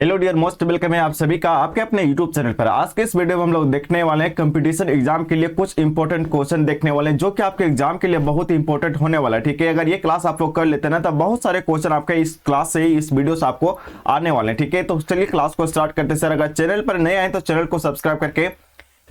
Hello dear most welcome है आप सभी का आपके अपने यूट्यूब चैनल पर। आज के इस वीडियो में हम लोग देखने वाले हैं कंपटीशन एग्जाम के लिए कुछ इंपॉर्टेंट क्वेश्चन देखने वाले हैं जो कि आपके एग्जाम के लिए बहुत इंपॉर्टेंट होने वाला है। ठीक है, अगर ये क्लास आप लोग कर लेते हैं ना तो बहुत सारे क्वेश्चन आपके इस क्लास से इस वीडियो से आपको आने वाले हैं। ठीक है, तो चलिए क्लास को स्टार्ट करते हैं। सर अगर चैनल पर नए आए तो चैनल को सब्सक्राइब करके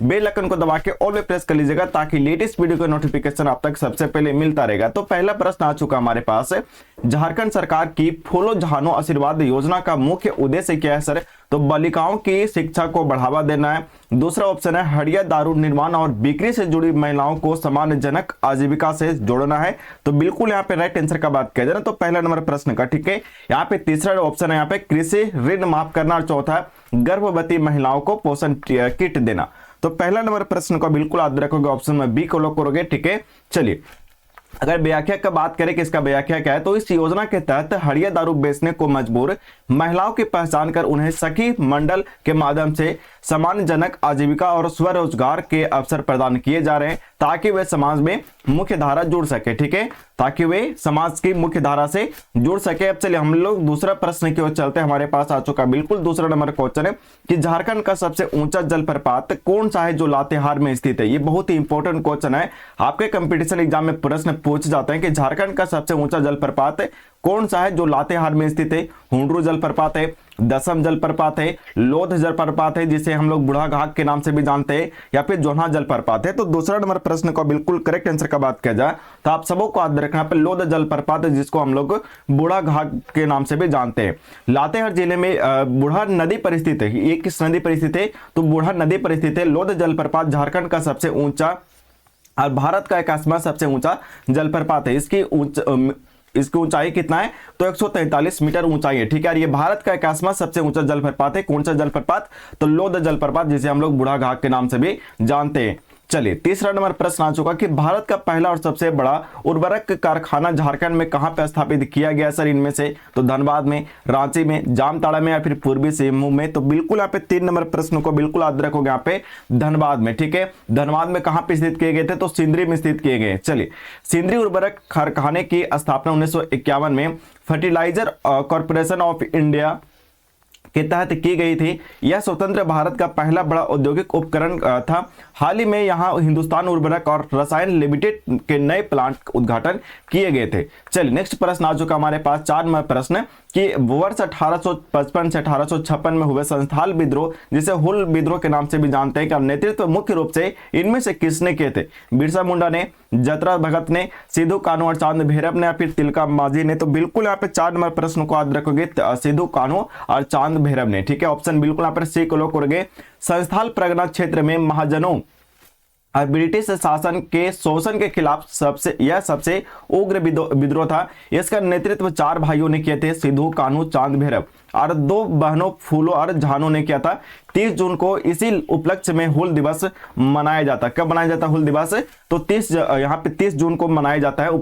बेल आइकन को दबा के ऑल पे प्रेस कर लीजिएगा ताकि लेटेस्ट वीडियो का नोटिफिकेशन आप तक सबसे पहले मिलता रहेगा। तो पहला प्रश्न आ चुका हमारे पास है, झारखंड सरकार की फूलो झानो आशीर्वाद योजना का मुख्य उद्देश्य क्या है सर? तो बालिकाओं की शिक्षा को बढ़ावा देना है। दूसरा ऑप्शन है हड़िया दारू निर्माण और बिक्री से जुड़ी महिलाओं को सम्मानजनक आजीविका से जोड़ना है। तो बिल्कुल यहाँ पे राइट आंसर का बात किया जाए ना तो पहला नंबर प्रश्न का। ठीक है, यहाँ पे तीसरा ऑप्शन है यहाँ पे कृषि ऋण माफ करना और चौथा है गर्भवती महिलाओं को पोषण किट देना। तो पहला नंबर प्रश्न का बिल्कुल याद रखोगे, ऑप्शन में बी को लॉक करोगे। ठीक है, चलिए अगर व्याख्या का बात करें कि इसका व्याख्या क्या है तो इस योजना के तहत हड़िया दारू बेचने को मजबूर महिलाओं की पहचान कर उन्हें सखी मंडल के माध्यम से सम्मानजनक आजीविका और स्वरोजगार के अवसर प्रदान किए जा रहे हैं ताकि वे समाज में मुख्य धारा जुड़ सके। ठीक है, ताकि वे समाज की मुख्य धारा से जुड़ सके। अब चलिए हम लोग दूसरा प्रश्न की ओर चलते हैं। हमारे पास आ चुका बिल्कुल दूसरा नंबर क्वेश्चन है कि झारखंड का सबसे ऊंचा जलप्रपात कौन सा है जो लातेहार में स्थित है? ये बहुत ही इंपॉर्टेंट क्वेश्चन है, आपके कंपटीशन एग्जाम में प्रश्न पूछ जाते हैं कि झारखंड का सबसे ऊंचा जलप्रपात कौन सा है जो लातेहार में स्थित है? हुंड्रू जलप्रपात है, दसम जलप्रपात है, लोध जलप्रपात है जिसे हम लोग बूढ़ा घाट के नाम से भी जानते हैं, या फिर जोन्हा जलप्रपात है। तो दूसरा नंबर प्रश्न का बिल्कुल करेक्ट आंसर का बात किया जाए तो आप सबों को याद रखना पे लोध जलप्रपात है जिसको हम लोग बूढ़ा घाट के नाम से भी जानते हैं। लातेहार जिले में बूढ़ा नदी पर स्थित है। ये किस नदी पर स्थित है? तो बूढ़ा नदी पर स्थित है। लोध जलप्रपात झारखंड का सबसे ऊंचा और भारत का 81वां सबसे ऊंचा जलप्रपात है। इसकी ऊंचाई कितना है? तो 143 मीटर ऊंचाई है। ठीक है, ये भारत का 81वां सबसे ऊंचा जलप्रपात है। कौन सा जलप्रपात? तो लोध जलप्रपात जिसे हम लोग बूढ़ा घाट के नाम से भी जानते हैं। चलिए तीसरा नंबर प्रश्न आ चुका कि भारत का पहला और सबसे बड़ा उर्वरक कारखाना झारखंड में कहां पर स्थापित किया गया सर इनमें से? तो धनबाद में, रांची में, जामताड़ा में या फिर पूर्वी सिंहभूम में? तो बिल्कुल यहाँ पे 3 नंबर प्रश्न को बिल्कुल याद रखोगे यहाँ पे धनबाद में। ठीक है, धनबाद में कहां पे स्थित किए गए थे? तो सिंदरी में स्थित किए गए। चलिए सिंदरी उर्वरक कारखाने की स्थापना 1951 में फर्टिलाइजर कॉर्पोरेशन ऑफ इंडिया के तहत की गई थी। यह स्वतंत्र भारत का पहला बड़ा औद्योगिक उपकरण था। हाल ही में यहां हिंदुस्तान उर्वरक और रसायन लिमिटेड के नए प्लांट उद्घाटन किए गए थे। चलिए नेक्स्ट प्रश्न आ चुका हमारे पास 4 नंबर प्रश्न कि वर्ष 1855 से 1856 में हुए संथाल विद्रोह जिसे हुल विद्रोह के नाम से भी जानते हैं, का नेतृत्व मुख्य रूप से इनमें से किसने किए थे? बिरसा मुंडा ने, जतरा भगत ने, सिद्धू कान्हू और चांद भैरव ने या फिर तिलका मांझी ने? तो बिल्कुल यहाँ पे 4 नंबर प्रश्न को याद रखोगे, सिद्धू कान्हू और चांद भैरव ने। ठीक है, ऑप्शन बिल्कुल यहाँ पर सी को लॉक करोगे। संथाल परगना क्षेत्र में महाजनों और ब्रिटिश शासन के शोषण के खिलाफ सबसे उग्र विद्रोह था। इसका नेतृत्व 4 भाइयों ने किए थे, सिद्धू कान्हू चांद भैरव, और 2 बहनों फूलो और झानो ने किया था। 30 जून को इसी उपलक्ष्य में हुल दिवस मनाया जाता है। कब मनाया जाता है हुल दिवस? तो यहाँ पे 30 जून को मनाया जाता है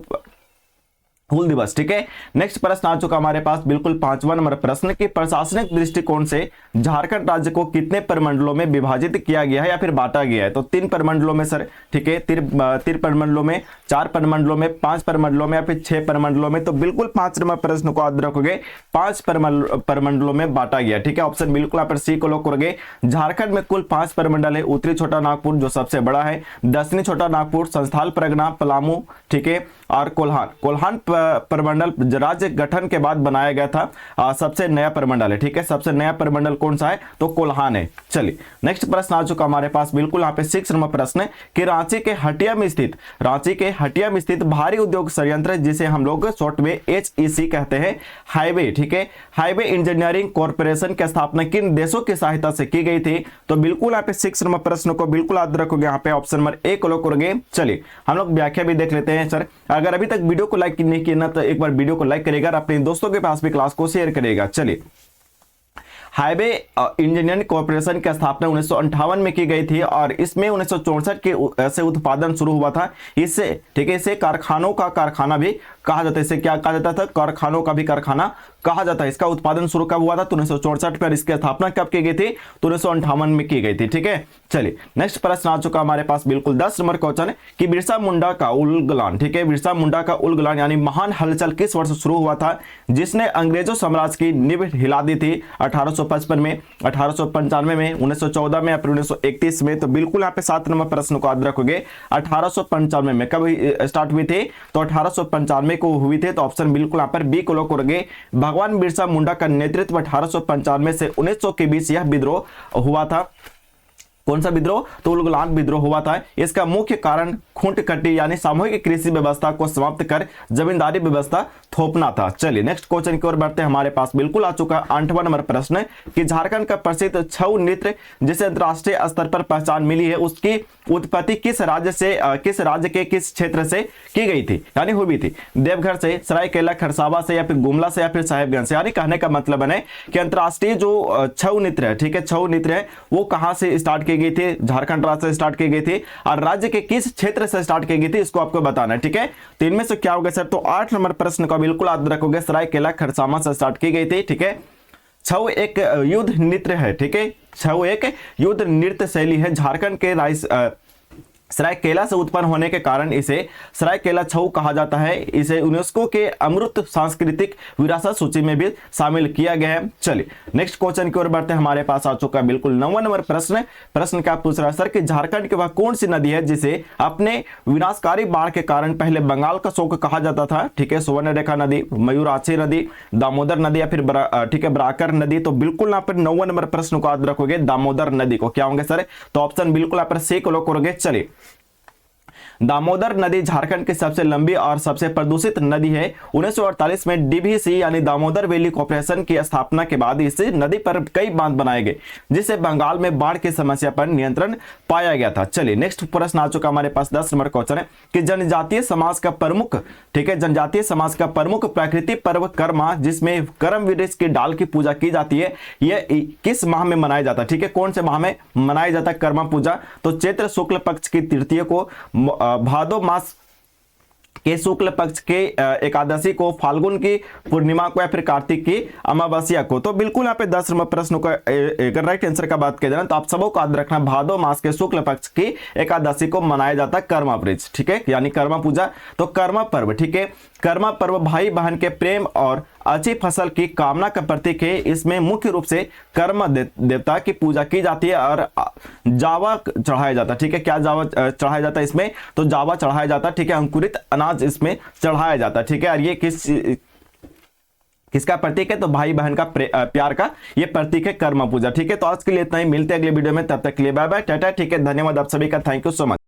हुल दिवस। ठीक है, नेक्स्ट प्रश्न आ चुका हमारे पास बिल्कुल 5वां नंबर प्रश्न कि प्रशासनिक दृष्टिकोण से झारखंड राज्य को कितने प्रमंडलों में विभाजित किया गया है या फिर बांटा गया है? तो 3 प्रमंडलों में सर। ठीक है, 3 प्रमंडलों में, 4 प्रमंडलों में, 5 प्रमंडलों में या फिर 6 प्रमंडलों में? तो बिल्कुल 5 नंबर प्रश्न को याद रखोगे, 5 प्रमंडलों में बांटा गया। ठीक है, ऑप्शन बिल्कुल यहाँ पर सी को लॉक करोगे। झारखंड में कुल 5 प्रमंडल है। उत्तरी छोटा नागपुर जो सबसे बड़ा है, दक्षिणी छोटा नागपुर, संथाल परगना, पलामू, ठीक है, और कोल्हान प्रमंडल राज्य गठन के बाद बनाया गया था। सबसे नया प्रमंडल है। ठीक है, सबसे नया प्रमंडल कौन सा है? तो कोल्हान है। चलिए नेक्स्ट प्रश्न आ चुका हमारे पास बिल्कुल यहाँ पे 6 नंबर प्रश्न कि रांची के हटिया में स्थित भारी उद्योग संयंत्र जिसे हम लोग शॉर्ट में HEC कहते हैं, हाईवे, ठीक है, हाईवे इंजीनियरिंग कॉर्पोरेशन की स्थापना किन देशों की सहायता से की गई थी? तो बिल्कुल यहाँ पे 6 नंबर प्रश्न को बिल्कुल याद रखोगे, यहाँ पे ऑप्शन नंबर ए को लॉक करोगे। चलिए हम लोग व्याख्या भी देख लेते हैं। सर अगर अभी तक वीडियो को लाइक नहीं किया ना तो एक बार वीडियो को लाइक करेगा और अपने दोस्तों के पास भी क्लास को शेयर करेगा। चलिए हाईवे इंजीनियरिंग कॉर्पोरेशन की स्थापना 1958 में की गई थी और इसमें 1964 के से उत्पादन शुरू हुआ था। इससे ठीक है, इसे कारखानों का कारखाना भी कहा जाता है। इसे क्या कहा जाता था? कारखानों का भी कारखाना कहा जाता है। इसका उत्पादन शुरू कब हुआ था? तो 1964 पर। इसकी स्थापना कब की गई थी? तो 1958 में की गई थी। ठीक है, चलिए नेक्स्ट प्रश्न आ चुका हमारे पास, बिल्कुल 10 नंबर क्वेश्चन कि बिरसा मुंडा का उलगुलान, ठीक है, बिरसा मुंडा का उलगुलान यानी महान हलचल किस वर्ष शुरू हुआ था जिसने अंग्रेजों साम्राज्य की नींव हिला दी थी? 1855 में, 1895 में, 1914 में या फिर 1931 में? तो बिल्कुल यहाँ पे 7 नंबर प्रश्न को याद रखोगे। 1895 में कब स्टार्ट हुई थी? तो 1895 को हुई थी। तो ऑप्शन बिल्कुल यहाँ पर बी को लॉक करोगे। भगवान बिरसा मुंडा का नेतृत्व 1895 से 1900 के बीच यह विद्रोह हुआ था। कौन सा विद्रोह? तो उलगुलान विद्रोह हुआ था। इसका मुख्य कारण खूंट कट्टी यानी सामूहिक कृषि व्यवस्था को समाप्त कर जमींदारी व्यवस्था थोपना था। चलिए नेक्स्ट क्वेश्चन की ओर बढ़ते हैं। हमारे पास बिल्कुल आ चुका 8वां नंबर प्रश्न कि झारखंड का प्रसिद्ध छऊ नृत्य जिसे अंतरराष्ट्रीय स्तर पर पहचान मिली है उसकी उत्पत्ति किस राज्य के किस क्षेत्र से की गई थी यानी हुई थी? देवघर से, सरायकेला खरसावा से या फिर गुमला से या फिर साहेबगंज से? यानी कहने का मतलब है कि अंतरराष्ट्रीय जो छऊ नृत्य है, ठीक है, छऊ नृत्य है वो कहां से स्टार्ट की गई थी? झारखंड राज्य से स्टार्ट की गई थी। और राज्य के किस क्षेत्र से स्टार्ट की गई थी इसको आपको बताना है। ठीक है, तो इनमें से क्या होगा सर? तो 8 नंबर प्रश्न का बिल्कुल याद रखोगे। सरायकेला खरसावा से स्टार्ट की गई थी। ठीक है, छऊ एक युद्ध नृत्य है। ठीक है, छऊ एक युद्ध नृत्य शैली है। झारखंड के सरायकेला से उत्पन्न होने के कारण इसे सरायकेला छऊ कहा जाता है। इसे यूनेस्को के अमृत सांस्कृतिक विरासत सूची में भी शामिल किया गया है। चलिए नेक्स्ट क्वेश्चन की ओर बढ़ते हैं। हमारे पास आ चुका है बिल्कुल 9वां नंबर प्रश्न क्या पूछ रहा है सर कि झारखंड की वह कौन सी नदी है जिसे अपने विनाशकारी बाढ़ के कारण पहले बंगाल का शोक कहा जाता था? ठीक है, सुवर्णरेखा नदी, मयूराक्षी नदी, दामोदर नदी या फिर ठीक है ब्राकर नदी? तो बिल्कुल यहाँ पर 9वां नंबर प्रश्न को याद रखोगे, दामोदर नदी को। क्या होंगे सर? तो ऑप्शन बिल्कुल यहाँ पर सी को लॉक करोगे। चलिए दामोदर नदी झारखंड की सबसे लंबी और सबसे प्रदूषित नदी है। 1948 में डीवीसी यानी दामोदर वैली कॉर्पोरेशन की स्थापना के बाद इस नदी पर कई बांध बनाए गए जिससे बंगाल में बाढ़ की समस्या पर नियंत्रण पाया गया था। चलिए नेक्स्ट प्रश्न आ चुका हमारे पास 10 नंबर क्वेश्चन है कि जनजातीय समाज का प्रमुख, ठीक है, जनजातीय समाज का प्रमुख प्राकृतिक पर्व कर्मा जिसमें करम वृक्ष की डाल की पूजा की जाती है यह किस माह में मनाया जाता है? ठीक है, कौन से माह में मनाया जाता है कर्मा पूजा? तो चैत्र शुक्ल पक्ष की तृतीय को, भादो मास के शुक्ल पक्ष के एकादशी को, फाल्गुन की पूर्णिमा को या फिर कार्तिक की अमावस्या को? तो बिल्कुल यहाँ पे 10 नंबर प्रश्न का अगर राइट आंसर का बात किया जाए तो आप सबको याद रखना भादो मास के शुक्ल पक्ष की एकादशी को मनाया जाता है कर्मा वृक्ष। ठीक है, यानी कर्मा पूजा। तो कर्मा पर्व, ठीक है, कर्मा पर्व भाई बहन के प्रेम और अच्छी फसल की कामना का प्रतीक है। इसमें मुख्य रूप से कर्म देवता की पूजा की जाती है और जावा चढ़ाया जाता है। ठीक है, क्या जावा चढ़ाया जाता है इसमें? तो जावा चढ़ाया जाता है। ठीक है, अंकुरित अनाज इसमें चढ़ाया जाता है। ठीक है, और ये किसका प्रतीक है? तो भाई बहन का प्यार का ये प्रतीक है कर्मा पूजा। ठीक है, तो आज के लिए इतना ही, मिलते हैं अगले वीडियो में, तब तक के लिए बाय बाय टाटा। ठीक है, धन्यवाद आप सभी का, थैंक यू सो मच।